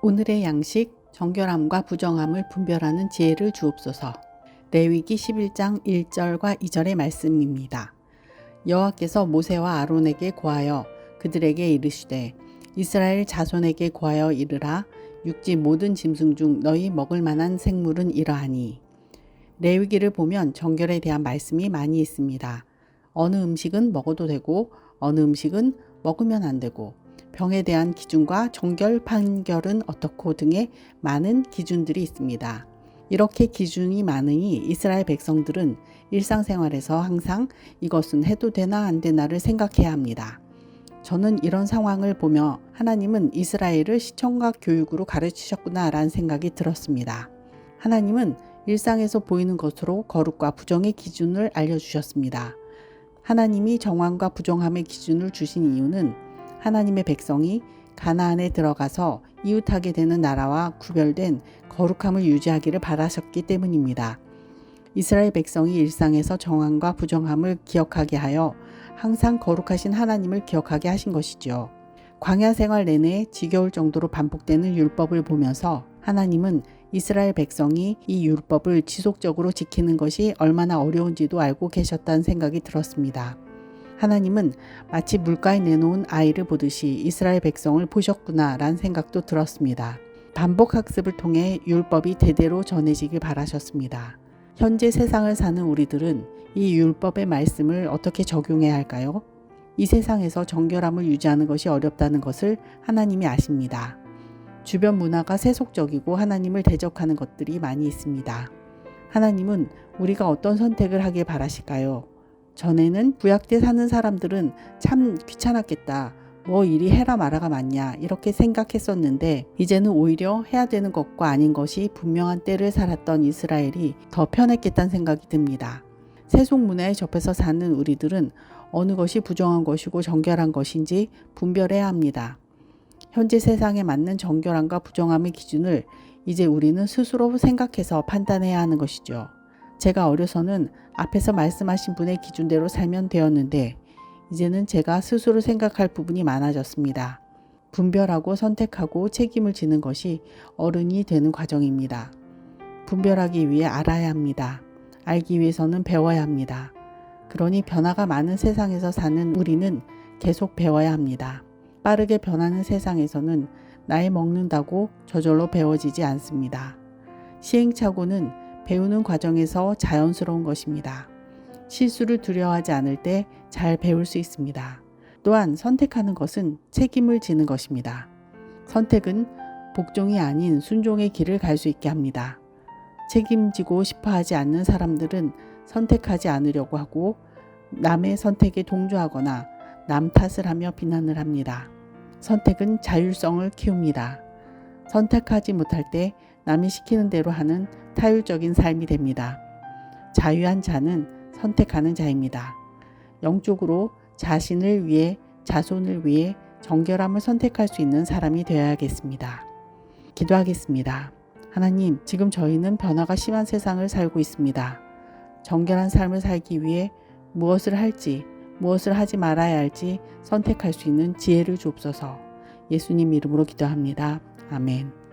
오늘의 양식, 정결함과 부정함을 분별하는 지혜를 주옵소서. 레위기 11장 1절과 2절의 말씀입니다. 여호와께서 모세와 아론에게 고하여 그들에게 이르시되 이스라엘 자손에게 고하여 이르라. 육지 모든 짐승 중 너희 먹을 만한 생물은 이러하니. 레위기를 보면 정결에 대한 말씀이 많이 있습니다. 어느 음식은 먹어도 되고 어느 음식은 먹으면 안 되고 병에 대한 기준과 정결 판결은 어떻고 등의 많은 기준들이 있습니다. 이렇게 기준이 많으니 이스라엘 백성들은 일상생활에서 항상 이것은 해도 되나 안 되나를 생각해야 합니다. 저는 이런 상황을 보며 하나님은 이스라엘을 시청각 교육으로 가르치셨구나 라는 생각이 들었습니다. 하나님은 일상에서 보이는 것으로 거룩과 부정의 기준을 알려주셨습니다. 하나님이 정함과 부정함의 기준을 주신 이유는 하나님의 백성이 가나안에 들어가서 이웃하게 되는 나라와 구별된 거룩함을 유지하기를 바라셨기 때문입니다. 이스라엘 백성이 일상에서 정함과 부정함을 기억하게 하여 항상 거룩하신 하나님을 기억하게 하신 것이죠. 광야 생활 내내 지겨울 정도로 반복되는 율법을 보면서 하나님은 이스라엘 백성이 이 율법을 지속적으로 지키는 것이 얼마나 어려운지도 알고 계셨다는 생각이 들었습니다. 하나님은 마치 물가에 내놓은 아이를 보듯이 이스라엘 백성을 보셨구나 라는 생각도 들었습니다. 반복 학습을 통해 율법이 대대로 전해지길 바라셨습니다. 현재 세상을 사는 우리들은 이 율법의 말씀을 어떻게 적용해야 할까요? 이 세상에서 정결함을 유지하는 것이 어렵다는 것을 하나님이 아십니다. 주변 문화가 세속적이고 하나님을 대적하는 것들이 많이 있습니다. 하나님은 우리가 어떤 선택을 하길 바라실까요? 전에는 구약 때 사는 사람들은 참 귀찮았겠다. 뭐 이리 해라 마라가 많냐 이렇게 생각했었는데 이제는 오히려 해야 되는 것과 아닌 것이 분명한 때를 살았던 이스라엘이 더 편했겠다는 생각이 듭니다. 세속 문화에 접해서 사는 우리들은 어느 것이 부정한 것이고 정결한 것인지 분별해야 합니다. 현재 세상에 맞는 정결함과 부정함의 기준을 이제 우리는 스스로 생각해서 판단해야 하는 것이죠. 제가 어려서는 앞에서 말씀하신 분의 기준대로 살면 되었는데 이제는 제가 스스로 생각할 부분이 많아졌습니다. 분별하고 선택하고 책임을 지는 것이 어른이 되는 과정입니다. 분별하기 위해 알아야 합니다. 알기 위해서는 배워야 합니다. 그러니 변화가 많은 세상에서 사는 우리는 계속 배워야 합니다. 빠르게 변하는 세상에서는 나이 먹는다고 저절로 배워지지 않습니다. 시행착오는 배우는 과정에서 자연스러운 것입니다. 실수를 두려워하지 않을 때 잘 배울 수 있습니다. 또한 선택하는 것은 책임을 지는 것입니다. 선택은 복종이 아닌 순종의 길을 갈 수 있게 합니다. 책임지고 싶어 하지 않는 사람들은 선택하지 않으려고 하고 남의 선택에 동조하거나 남 탓을 하며 비난을 합니다. 선택은 자율성을 키웁니다. 선택하지 못할 때 남이 시키는 대로 하는 타율적인 삶이 됩니다. 자유한 자는 선택하는 자입니다. 영적으로 자신을 위해 자손을 위해 정결함을 선택할 수 있는 사람이 되어야겠습니다. 기도하겠습니다. 하나님, 지금 저희는 변화가 심한 세상을 살고 있습니다. 정결한 삶을 살기 위해 무엇을 할지, 무엇을 하지 말아야 할지 선택할 수 있는 지혜를 주옵소서. 예수님 이름으로 기도합니다. 아멘.